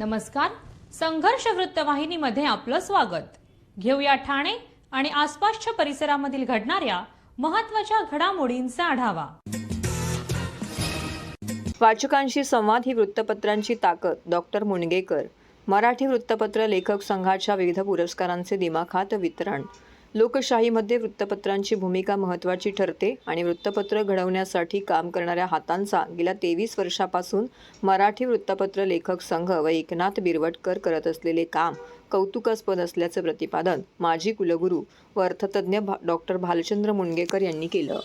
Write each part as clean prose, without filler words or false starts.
नमस्कार. संघर्ष वृत्तवाहिनीमध्ये आपलं स्वागत. घेऊया ठाणे आणि आसपासच्या परिसरामधील घडणाऱ्या महत्त्वाच्या घडामोडींचा आढावा. वाचकांशी संवाद ही वृत्तपत्रांची ताकद. डॉक्टर मुणगेकर. मराठी वृत्तपत्र लेखक संघाच्या विविध पुरस्कारांचे दिमाखात वितरण. लोकशाहीमध्ये वृत्तपत्रांची भूमिका महत्त्वाची ठरते आणि वृत्तपत्र घडवण्यासाठी काम करणाऱ्या हातांचा गेल्या 23 वर्षापासून मराठी वृत्तपत्र लेखक संघ व एकनाथ बिरवटकर करत असलेले काम कौतुकास्पद असल्याचं प्रतिपादन माजी कुलगुरू व अर्थतज्ञ डॉक्टर भालचंद्र मुणगेकर यांनी केलं.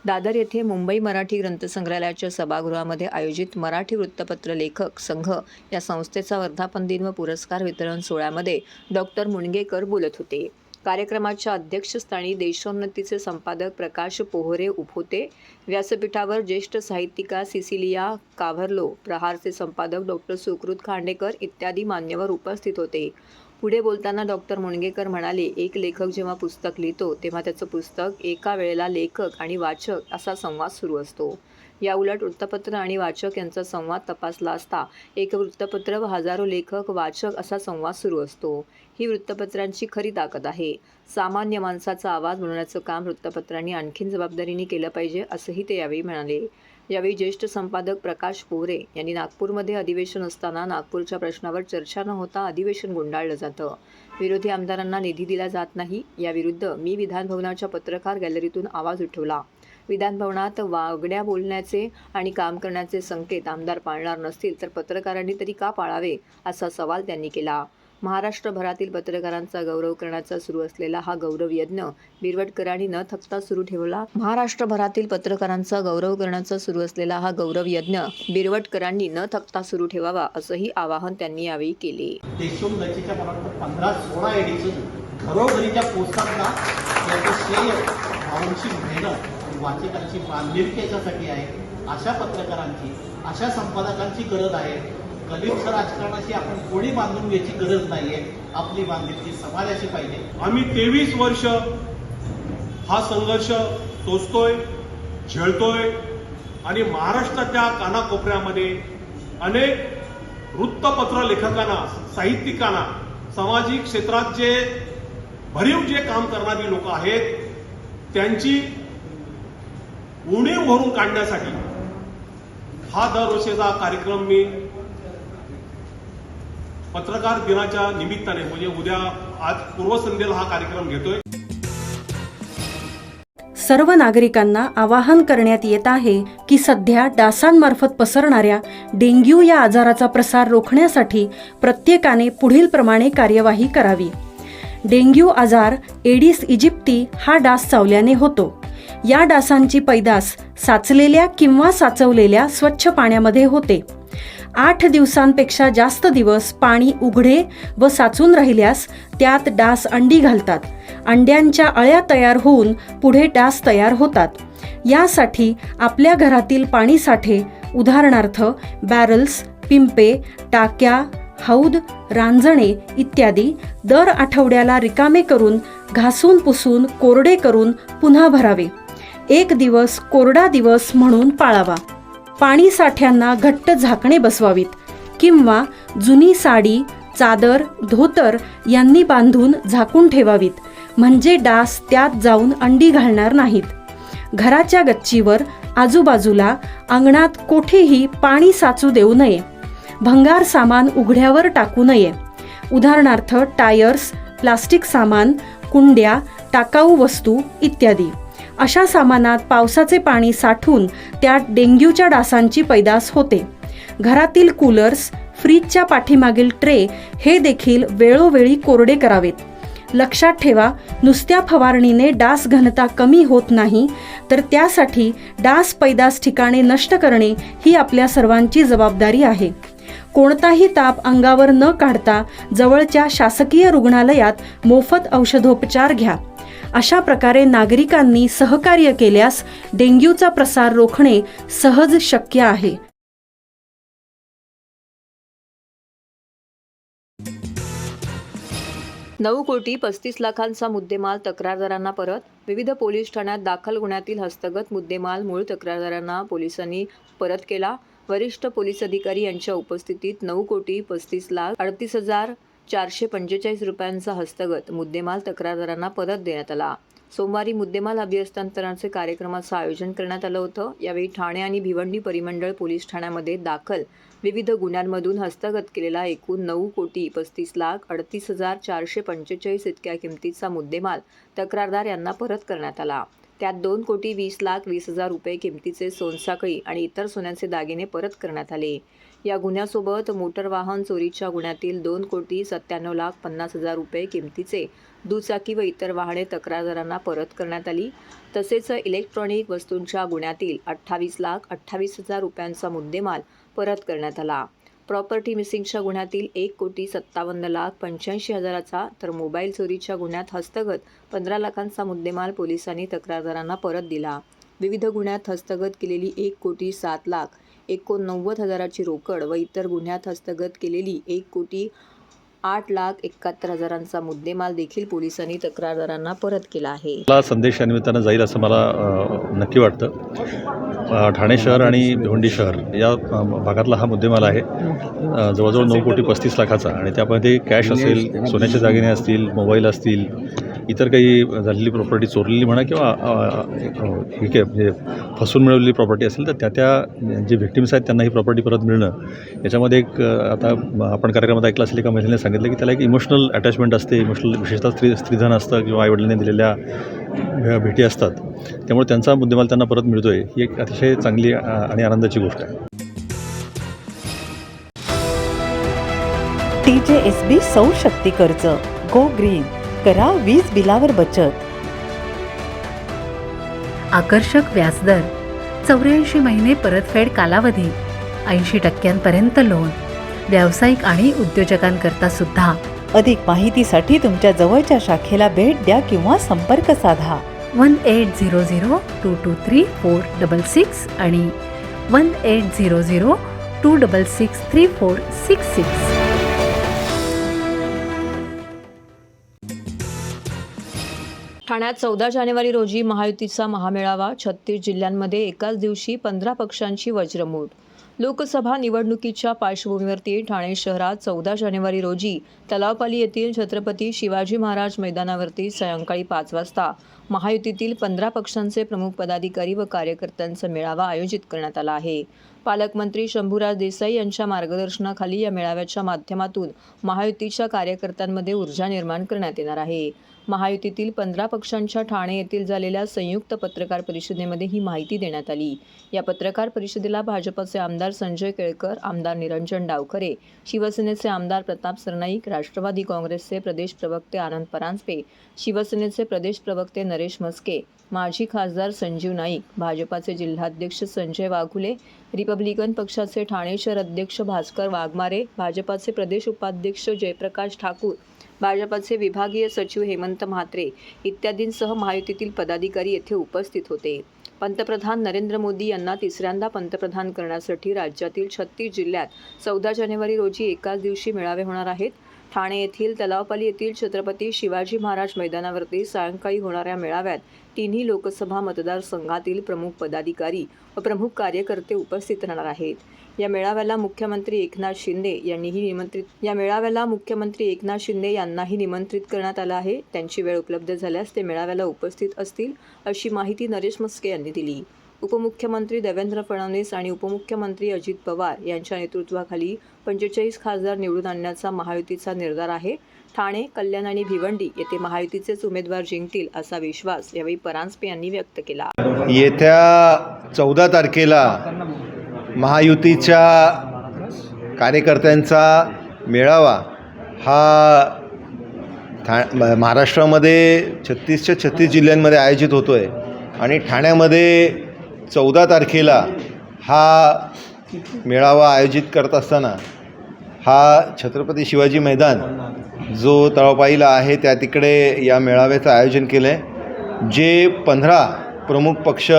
दादर येथे मुंबई मराठी ग्रंथसंग्रहालयाच्या सभागृहामध्ये आयोजित मराठी वृत्तपत्र लेखक संघ या संस्थेचा वर्धापन दिन व पुरस्कार वितरण सोहळ्यामध्ये डॉक्टर मुणगेकर बोलत होते. कार्यक्रमाच्या अध्यक्षस्थानी देशोन्नतीचे संपादक प्रकाश पोहरे होते. व्यासपीठावर ज्येष्ठ साहित्यिका सिसिलिया काव्हर्लो, प्रहारचे संपादक डॉक्टर सुकृत खांडेकर इत्यादी मान्यवर उपस्थित होते. पुढे बोलताना डॉक्टर मुणगेकर म्हणाले, एक लेखक जेव्हा पुस्तक लिहितो तेव्हा त्याचं पुस्तक एका वेळेला लेखक आणि वाचक असा संवाद सुरू असतो. या उलट वृत्तपत्र आणि वाचक यांचा संवाद तपासला असता एक वृत्तपत्र व हजारो लेखक वाचक असा संवाद सुरू असतो. ही वृत्तपत्रांची खरी ताकद आहे. सामान्य माणसाचा आवाज बनवण्याचं काम वृत्तपत्रांनी आणखीन जबाबदारीने केलं पाहिजे असंही ते यावेळी म्हणाले. यावेळी ज्येष्ठ संपादक प्रकाश पोहरे यांनी नागपूरमध्ये अधिवेशन असताना नागपूरच्या प्रश्नावर चर्चा न होता अधिवेशन गुंडाळलं जातं. विरोधी आमदारांना निधी दिला जात नाही याविरुद्ध मी विधानभवनाच्या पत्रकार गॅलरीतून आवाज उठवला. विधानभवनात वागण्या बोलण्याचे आणि काम करण्याचे संकेत आमदार पाळणार नसतील तर पत्रकारांनी तरी का पाळावे असा सवाल त्यांनी केला. महाराष्ट्रभरातील पत्रकारांचा गौरव करण्याचा सुरू असलेला हा गौरव यज्ञ बिरवटकरांनी न थकता सुरू ठेवला. महाराष्ट्रभरातील पत्रकारांचा गौरव करण्याचा सुरू असलेला हा गौरव यज्ञ बिरवटकरांनी न थकता सुरू ठेवावा असंही आवाहन त्यांनी यावेळी केले. देशोन्नतीच्या 15-16 एडिशन घरोघरीच्या पोस्टांना याचं श्रेय भावांची मेहनत वाचकांची बांधिलकी याच्यासाठी आहे. अशा पत्रकारांची, अशा संपादकांची गरज आहे. गलिच्छ राजकारणाशी आपण कोणी बांधून घ्यायची गरज नाहीये. आपली बांधिलकी समाजाची पाहिजे. आम्ही 23 वर्ष हा संघर्ष टोचतोय, झेलतोय आणि महाराष्ट्राच्या कानाकोपऱ्यामध्ये अनेक वृत्तपत्र लेखकांना, साहित्यिकांना, सामाजिक क्षेत्रात जे भरीव काम करणारी लोक आहेत त्यांची उणीव भरून काढण्यासाठी हा दरवर्षीचा कार्यक्रम मी पत्रकार दिनाच्या निमित्ताने म्हणजे उद्या आज पूर्वसंध्येला हा कार्यक्रम घेतोय. सर्व नागरिकांना आवाहन करण्यात येत आहे की सध्या डासांमार्फत पसरणाऱ्या डेंग्यू या आजाराचा प्रसार रोखण्यासाठी प्रत्येकाने पुढील प्रमाणे कार्यवाही करावी. डेंग्यू आजार एडिस इजिप्ती हा डास चावल्याने होतो. या डासांची पैदास साचलेल्या किंवा साचवलेल्या स्वच्छ पाण्यामध्ये होते. 8 दिवसांपेक्षा जास्त दिवस पाणी उघडे व साचून राहिल्यास त्यात डास अंडी घालतात. अंड्यांच्या अळ्या तयार होऊन पुढे डास तयार होतात. यासाठी आपल्या घरातील पाणीसाठे उदाहरणार्थ बॅरल्स, पिंपे, टाक्या, हौद, रांजणे इत्यादी दर आठवड्याला रिकामे करून घासून पुसून कोरडे करून पुन्हा भरावे. 1 दिवस कोरडा दिवस म्हणून पाळावा. पाणी साठ्यांना घट्ट झाकणे बसवावीत किंवा जुनी साडी, चादर, धोतर यांनी बांधून झाकून ठेवावीत म्हणजे डास त्यात जाऊन अंडी घालणार नाहीत. घराच्या गच्चीवर, आजूबाजूला, अंगणात कोठेही पाणी साचू देऊ नये. भंगार सामान उघड्यावर टाकू नये. उदाहरणार्थ टायर्स, प्लास्टिक सामान, कुंड्या, टाकाऊ वस्तू इत्यादी. अशा सामानात पावसाचे पाणी साठून त्यात डेंग्यूच्या डासांची पैदास होते. घरातील कूलर्स, फ्रीजच्या पाठीमागील ट्रे हे देखील वेळोवेळी कोरडे करावेत. लक्षात ठेवा, नुसत्या फवारणीने डास घनता कमी होत नाही तर त्यासाठी डास पैदास ठिकाणे नष्ट करणे ही आपल्या सर्वांची जबाबदारी आहे. कोणताही ताप अंगावर न काढता जवळच्या शासकीय रुग्णालयात मोफत औषधोपचार घ्या. अशा प्रकारे नागरिकांनी सहकार्य केल्यास डेंग्यूचा प्रसार रोखणे सहज शक्य आहे. 9,35,00,000चा मुद्देमाल तक्रारदारांना परत. विविध पोलीस ठाण्यात दाखल गुन्ह्यातील हस्तगत मुद्देमाल मूळ तक्रारदारांना पोलिसांनी परत केला. वरिष्ठ पोलीस अधिकारी यांच्या उपस्थितीत 9,35,38,445 रुपयांचा हस्तगत मुद्देमाल तक्रारदारांना परत देण्यात आला. सोमवारी मुद्देमाल हस्तांतरणाचे कार्यक्रमाचं आयोजन करण्यात आलं होतं. यावेळी ठाणे आणि भिवंडी परिमंडळ पोलीस ठाण्यामध्ये दाखल विविध गुन्ह्यांमधून हस्तगत केलेला एकूण 9,35,38,445 इतक्या किमतीचा मुद्देमाल तक्रारदार यांना परत करण्यात आला. त्यात 2,20,20,000 रुपये किमतीचे सोनसाखळी आणि इतर सोन्याचे दागिने परत करण्यात आले. या गुन्ह्यासोबत मोटर वाहन चोरीच्या गुन्ह्यातील 2,97,50,000 रुपये किमतीचे दुचाकी व इतर वाहने तक्रारदारांना परत करण्यात आली. तसेच इलेक्ट्रॉनिक वस्तूंच्या गुन्ह्यातील 28,28,000 रुपयांचा मुद्देमाल परत करण्यात आला. प्रॉपर्टी मिसिंगच्या गुन्ह्यातील 1,57,85,000चा तर मोबाईल चोरीच्या गुन्ह्यात हस्तगत 15 लाखांचा मुद्देमाल पोलिसांनी तक्रारदारांना परत दिला. विविध गुन्ह्यात हस्तगत केलेली 1,07,89,000ची रोकड व इतर गुन्ह्यात हस्तगत केलेली 1,08,71,000चा मुद्देमाल देखील पोलिसांनी तक्रारदारांना परत केला आहे. मला संदेश या निमित्तानं जाईल असं मला नक्की वाटतं. ठाणे शहर आणि भिवंडी शहर या भागातला हा मुद्देमाल आहे. जवळजवळ 9,35,00,000चा आणि त्यामध्ये कॅश असेल, सोन्याचे दागिने असतील, मोबाईल असतील, इतर काही झालेली प्रॉपर्टी चोरलेली म्हणा किंवा ठीक आहे म्हणजे फसून मिळवलेली प्रॉपर्टी असेल तर त्या जे व्हिक्टिम्स आहेत त्यांना ही प्रॉपर्टी परत मिळणं याच्यामध्ये एक आता आपण कार्यक्रमात ऐकलं असेल एका महिलेने सांगितलं की त्याला एक इमोशनल अटॅचमेंट असते. इमोशनल विशेषतः स्त्रीधन असतं किंवा आईवडिलांनी दिलेल्या भेटी असतात. त्यामुळे त्यांचा मुद्देमाल त्यांना परत मिळतो आहे ही एक अतिशय चांगली आणि आनंदाची गोष्ट आहे. TJSB सौर शक्ती कर्ज गो ग्रीन करा वीज बिलावर बचत. आकर्षक व्याजदर, 84 महिने परतफेड कालावधी, 80% लोन, व्यावसायिक आणि उद्योजकांकरता सुद्धा. अधिक माहितीसाठी तुमच्या जवळच्या शाखेला भेट द्या किंवा संपर्क साधा. 1800-223-466 आणि 1800-266-3466. ठाण्यात 14 जानेवारी रोजी महायुतीचा महामेळावा. 36 जिल्ह्यांमध्ये एकाच दिवशी 15 पक्षांची वज्रमूठ. लोकसभा निवडणुकीच्या पार्श्वभूमीवरती ठाणे शहरात 14 जानेवारी रोजी तलावपाली येथील छत्रपती शिवाजी महाराज मैदानावरती सायंकाळी 5 वाजता महायुतीतील 15 पक्षांचे प्रमुख पदाधिकारी व कार्यकर्त्यांचा मेळावा आयोजित करण्यात आला आहे. पालकमंत्री शंभूराज देसाई यांच्या मार्गदर्शनाखाली या मेळाव्याच्या माध्यमातून महायुतीच्या कार्यकर्त्यांमध्ये ऊर्जा निर्माण करण्यात येणार आहे. महायुतीतील 15 पक्षांच्या ठाणे येथील झालेल्या संयुक्त पत्रकार परिषदेमध्ये ही माहिती देण्यात आली. या पत्रकार परिषदेला भाजपचे आमदार संजय केळकर, आमदार निरंजन डावखरे, शिवसेनेचे आमदार प्रताप सरनाईक, राष्ट्रवादी काँग्रेसचे प्रदेश प्रवक्ते आनंद परांजपे, शिवसेनेचे प्रदेश प्रवक्ते नरेश म्हस्के, माजी खासदार संजीव नाईक, भाजपाचे जिल्हाध्यक्ष संजय वाघुले, रिपब्लिकन पक्षाचे ठाणे शहर अध्यक्ष भास्कर वाघमारे, भाजपाचे प्रदेश उपाध्यक्ष जयप्रकाश ठाकूर, भाजपाचे विभागीय सचिव हेमंत म्हात्रे इत्यादींसह महायुतीतील पदाधिकारी येथे उपस्थित होते. पंतप्रधान नरेंद्र मोदी यांना तिसऱ्यांदा पंतप्रधान करण्यासाठी राज्यातील 36 जिल्ह्यात 14 जानेवारी रोजी एकाच दिवशी मेळावे होणार आहेत. ठाणे येथील तलावपाली येथील छत्रपती शिवाजी महाराज मैदानावरती सायंकाळी होणाऱ्या मेळाव्यात तिन्ही लोकसभा मतदारसंघातील प्रमुख पदाधिकारी व प्रमुख कार्यकर्ते उपस्थित राहणार आहेत. या मेळाव्याला मुख्यमंत्री एकनाथ शिंदे यांनाही निमंत्रित करण्यात आलं आहे. त्यांची वेळ उपलब्ध झाल्यास ते मेळाव्याला उपस्थित असतील अशी माहिती नरेश म्हस्के यांनी दिली. उपमुख्यमंत्री देवेंद्र फडणवीस आणि उपमुख्यमंत्री अजित पवार यांच्या नेतृत्वाखाली 45 खासदार निवडून आणण्याचा महायुतीचा निर्धार आहे. ठाणे, कल्याण आणि भिवंडी येथे महायुतीचेच उमेदवार जिंकतील असा विश्वास यावेळी परांजपे यांनी व्यक्त केला. येत्या 14 तारखेला महायुतीच्या कार्यकर्त्यांचा मेळावा हा महाराष्ट्रामध्ये 36 जिल्ह्यांमध्ये आयोजित होतो आहे आणि ठाण्यामध्ये 14 तारखेला हा मेळावा आयोजित करत असताना हा छत्रपती शिवाजी मैदान जो तळापाईला आहे त्या तिकडे या मेळाव्याचं आयोजन केलं आहे. जे 15 प्रमुख पक्ष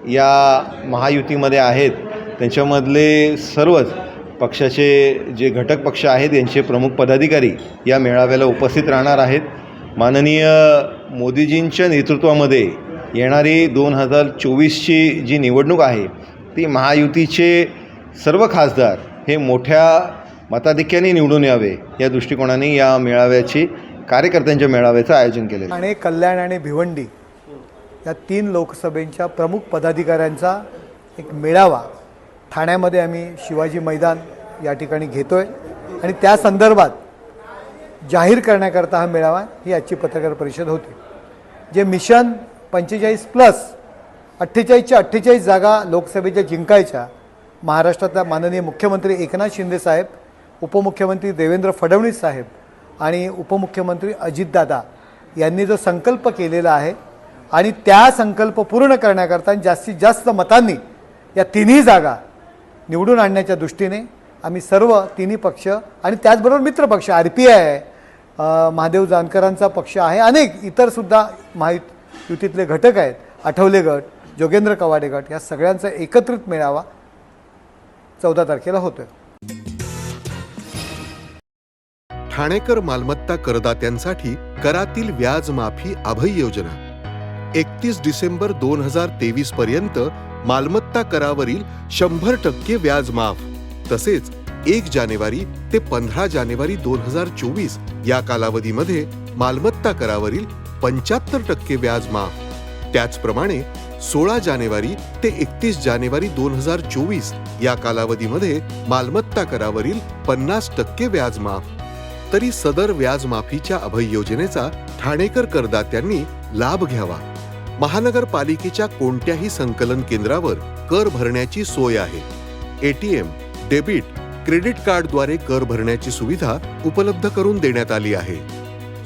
या महायुतीमध्ये आहेत त्यांच्यामधले सर्वच पक्षाचे जे घटक पक्ष आहेत यांचे प्रमुख पदाधिकारी या मेळाव्याला उपस्थित राहणार आहेत. माननीय मोदीजींच्या नेतृत्वामध्ये येणारी 2024ची जी निवडणूक आहे ती महायुतीचे सर्व खासदार हे मोठ्या मताधिक्याने निवडून यावे या दृष्टिकोनाने या मेळाव्याची कार्यकर्त्यांच्या मेळाव्याचं आयोजन केलेलं आहे. ठाणे, कल्याण आणि भिवंडी या 3 लोकसभेच्या प्रमुख पदाधिकाऱ्यांचा एक मेळावा ठाण्यामध्ये आम्ही शिवाजी मैदान या ठिकाणी घेतो आहे आणि त्या संदर्भात जाहीर करण्याकरता हा मेळावा ही आजची पत्रकार परिषद होती. जे मिशन 45+ 48च्या 48 जागा लोकसभेच्या जिंकायच्या महाराष्ट्रातल्या माननीय मुख्यमंत्री एकनाथ शिंदे साहेब, उपमुख्यमंत्री देवेंद्र फडणवीस साहेब आणि उपमुख्यमंत्री अजितदादा यांनी जो संकल्प केलेला आहे आणि त्या संकल्प पूर्ण करण्याकरता जास्तीत जास्त मतांनी या 3ही जागा निवडून आणण्याच्या दृष्टीने आम्ही सर्व 3ही पक्ष आणि त्याचबरोबर मित्रपक्ष RPI आहे, महादेव जानकरांचा पक्ष आहे, अनेक इतरसुद्धा महायुतीतले घटक आहेत, आठवले गट, जोगेंद्र कवाडे गट, या सगळ्यांचा एकत्रित मेळावा 14 तारखेला होतोय. ठाणेकर मालमत्ता करदात्यांसाठी करातील व्याज माफी अभय योजना 31 डिसेंबर 2023 पर्यंत मालमत्ता करावरील 100% व्याज माफ. तसेच 1 जानेवारी ते 15 जानेवारी 2024 या कालावधीमध्ये मालमत्ता करावरील 75% व्याज माफ. त्याचप्रमाणे 16 जानेवारी ते 31 जानेवारी 2024 या कालावधीमध्ये मालमत्ता करावरील 50% व्याज माफ. तरी सदर व्याज माफीच्या अभय योजनेचा ठाणेकर करदात्यांनी लाभ घ्यावा. महानगरपालिकेच्या कोणत्याही संकलन केंद्रावर कर भरण्याची सोय आहे. ATM, डेबिट, क्रेडिट कार्डद्वारे कर भरण्याची सुविधा उपलब्ध करून देण्यात आली आहे.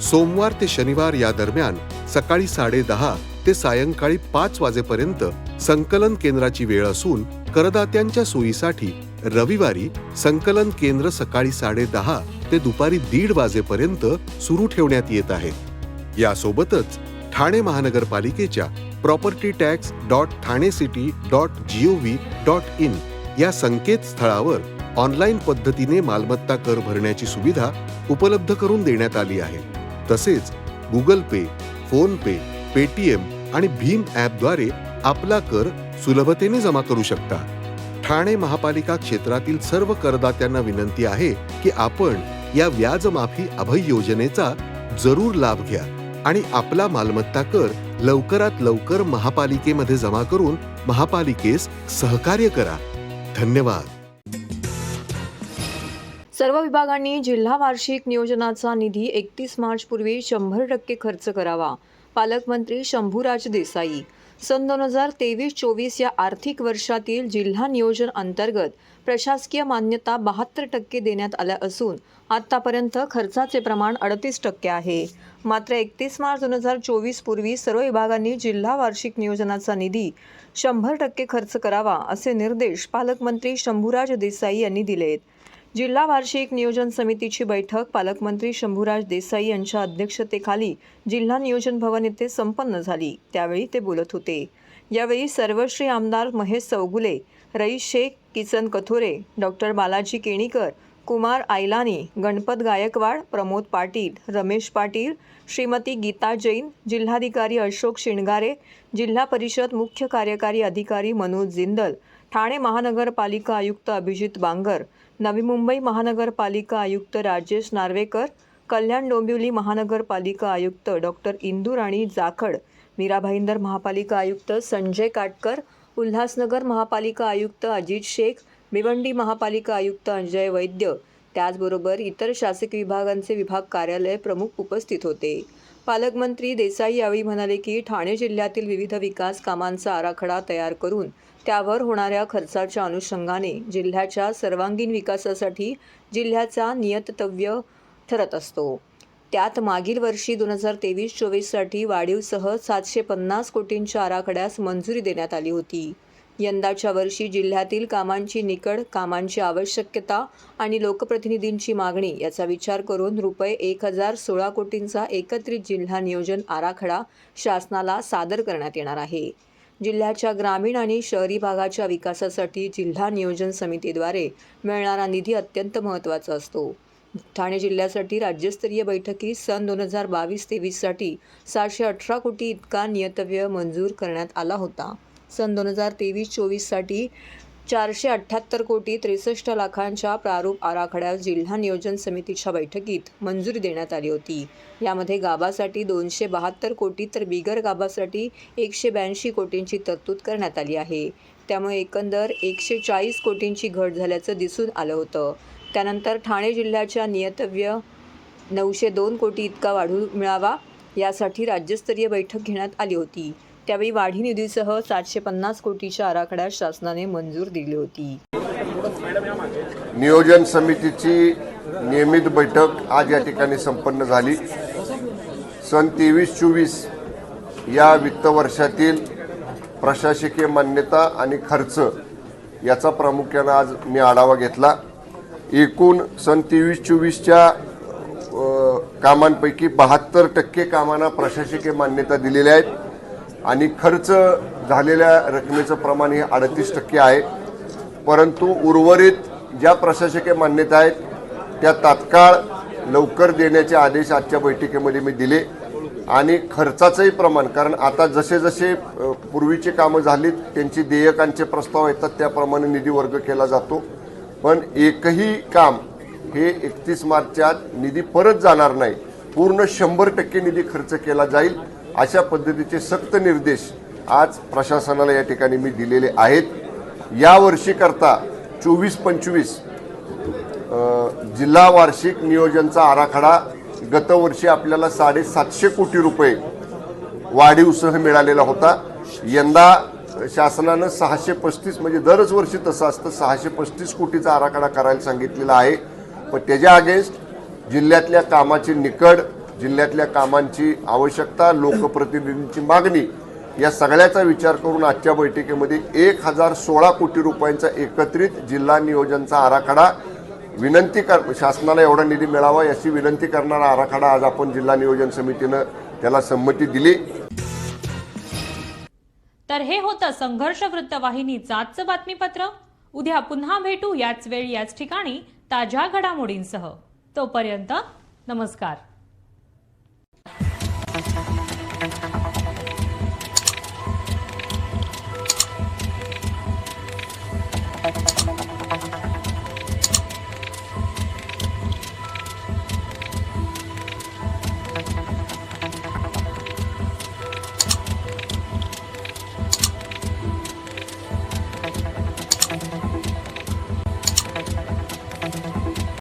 सोमवार ते शनिवार या दरम्यान सकाळी 10:30 ते सायंकाळी 5 वाजेपर्यंत संकलन केंद्राची वेळ असून करदात्यांच्या सोयीसाठी रविवारी संकलन केंद्र सकाळी 10:30 ते दुपारी 1:30 वाजेपर्यंत सुरू ठेवण्यात येत आहे. यासोबतच ठाणे महानगरपालिकेच्या propertytax.thanecity.gov.in या संकेतस्थळावर ऑनलाईन पद्धतीने मालमत्ता कर भरण्याची सुविधा उपलब्ध करून देण्यात आली आहे. तसेच गुगल पे, फोन पे, पेटीएम आणि भीम ॲपद्वारे आपला कर सुलभतेने जमा करू शकता. ठाणे महापालिका क्षेत्रातील सर्व करदात्यांना विनंती आहे की आपण या व्याज माफी अभय योजनेचा जरूर लाभ घ्या आणि आपला मालमत्ता कर लवकरात लवकर महापालिकेमध्ये जमा करून महापालिकेस सहकार्य करा. धन्यवाद. सर्व विभागांनी जिल्हा वार्षिक नियोजनाचा निधी 31 मार्च पूर्वी 100% खर्च करावा. पालकमंत्री शंभूराज देसाई. सन 2023-24 या आर्थिक वर्षातील जिल्हा नियोजन अंतर्गत प्रशासकीय मान्यता 72% देण्यात आल्या असून आतापर्यंत खर्चाचे प्रमाण 38% आहे. मात्र 31 मार्च 2024 पूर्वी सर्व विभागांनी जिल्हा वार्षिक नियोजनाचा निधी 100% खर्च करावा असे निर्देश पालकमंत्री शंभूराज देसाई यांनी दिलेत. जिल्हा वार्षिक नियोजन समितीची बैठक पालकमंत्री शंभूराज देसाई यांच्या अध्यक्षतेखाली जिल्हा नियोजन भवन येथे संपन्न झाली. त्यावेळी ते बोलत होते. यावेळी सर्वश्री आमदार महेश चौगुले, रईस शेख, किसन कथोरे, डॉक्टर बालाजी केणीकर, कुमार आयलानी, गणपत गायकवाड, प्रमोद पाटील, रमेश पाटील, श्रीमती गीता जैन, जिल्हाधिकारी अशोक शिणगारे, जिल्हा परिषद मुख्य कार्यकारी अधिकारी मनोज जिंदल, ठाणे महानगरपालिका आयुक्त अभिजित बांगर, नवी मुंबई महानगरपालिका आयुक्त राजेश नार्वेकर, कल्याण डोंबिवली महानगरपालिका आयुक्त डॉक्टर इंदुराणी जाखड, मीरा भाईंदर महापालिका आयुक्त संजय काटकर, उल्हासनगर महापालिका आयुक्त अजित शेख, भिवंडी महापालिका आयुक्त अजय वैद्य, त्याचबरोबर इतर शासकीय विभागांचे विभाग कार्यालय प्रमुख उपस्थित होते. पालकमंत्री देसाई यावेळी म्हणाले की ठाणे जिल्ह्यातील विविध विकास कामांचा आराखडा तयार करून त्यावर होणाऱ्या खर्चाच्या अनुषंगाने जिल्ह्याच्या सर्वांगीण विकासासाठी जिल्ह्याचा नियतव्य ठरत असतो. त्यात मागील वर्षी 2023-24साठी वाढीवसह 750 कोटींच्या आराखड्यास मंजुरी देण्यात आली होती. यंदाच्या वर्षी जिल्ह्यातील कामांची निकड, कामांची आवश्यकता आणि लोकप्रतिनिधींची मागणी याचा विचार करून रुपये 1016 कोटींचा एकत्रित जिल्हा नियोजन आराखडा शासनाला सादर करण्यात येणार आहे. जिल्ह्याच्या ग्रामीण आणि शहरी भागाच्या विकासासाठी जिल्हा नियोजन समितीद्वारे मिळणारा निधी अत्यंत महत्त्वाचा असतो. ठाणे जिल्ह्यासाठी राज्यस्तरीय बैठकीत सन 2022-23साठी 718 कोटी इतका नियतव्यय मंजूर करण्यात आला होता. सन 2023-24साठी 478 कोटी 63 लाखांच्या प्रारूप आराखड्यास जिल्हा नियोजन समितीच्या बैठकीत मंजुरी देण्यात आली होती. यामध्ये गाभासाठी 272 कोटी तर बिगर गाभासाठी 182 कोटींची तरतूद करण्यात आली आहे. त्यामुळे एकंदर 140 कोटींची घट झाल्याचं दिसून आलं होतं. त्यानंतर ठाणे जिल्ह्याच्या नियतव्य 902 कोटी इतका वाढू मिळावा यासाठी राज्यस्तरीय बैठक घेण्यात आली होती. त्यावेळी वाढी निधीसह 750 कोटीच्या आराखड्यास शासनाने मंजूर दिली होती. नियोजन समितीची नियमित बैठक आज या ठिकाणी संपन्न झाली. सन 23-24 या वित्त वर्षातील प्रशासकीय मान्यता आणि खर्च याचा प्रामुख्याने आज मी आढावा घेतला. एकूण सन 23-24च्या कामांपैकी 72% कामांना प्रशासकीय मान्यता दिलेल्या आहेत आणि खर्च झालेल्या रकमेचं प्रमाण हे 38% आहे. परंतु उर्वरित ज्या प्रशासकीय मान्यता आहेत त्या तात्काळ लवकर देण्याचे आदेश आजच्या बैठकीमध्ये मी दिले आणि खर्चाचंही प्रमाण, कारण आता जसे जसे पूर्वीचे कामं झालीत त्यांची देयकांचे प्रस्ताव येतात त्याप्रमाणे निधी वर्ग केला जातो. पण एकही काम हे 31 मार्चच्या आत निधी परत जाणार नाही, पूर्ण 100% निधी खर्च केला जाईल अशा पद्धतीचे सक्त निर्देश आज प्रशासनाला या ठिकाणी मी दिलेले आहेत. या वर्षीकरता 24-25 जिल्हा वार्षिक नियोजनचा आराखडा गतवर्षी आपल्याला 750 कोटी रुपये वाढीवसह मिळालेला होता. यंदा शासनानं 635 म्हणजे दरच वर्षी तसं असतं 635 कोटीचा आराखडा करायला सांगितलेला आहे. पण त्याच्या अगेन्स्ट जिल्ह्यातल्या कामाची निकड, जिल्ह्यातल्या कामांची आवश्यकता, लोकप्रतिनिधींची मागणी या सगळ्याचा विचार करून आजच्या बैठकीमध्ये 1016 कोटी रुपयांचा एकत्रित जिल्हा नियोजनचा आराखडा शासनाला एवढा निधी मिळावा याची विनंती करणारा आराखडा आज आपण जिल्हा नियोजन समितीनं त्याला संमती दिली. तर हे होतं संघर्ष वृत्तवाहिनीचं आजचं बातमीपत्र. उद्या पुन्हा भेटू याच वेळी याच ठिकाणी ताज्या घडामोडींसह. तोपर्यंत नमस्कार.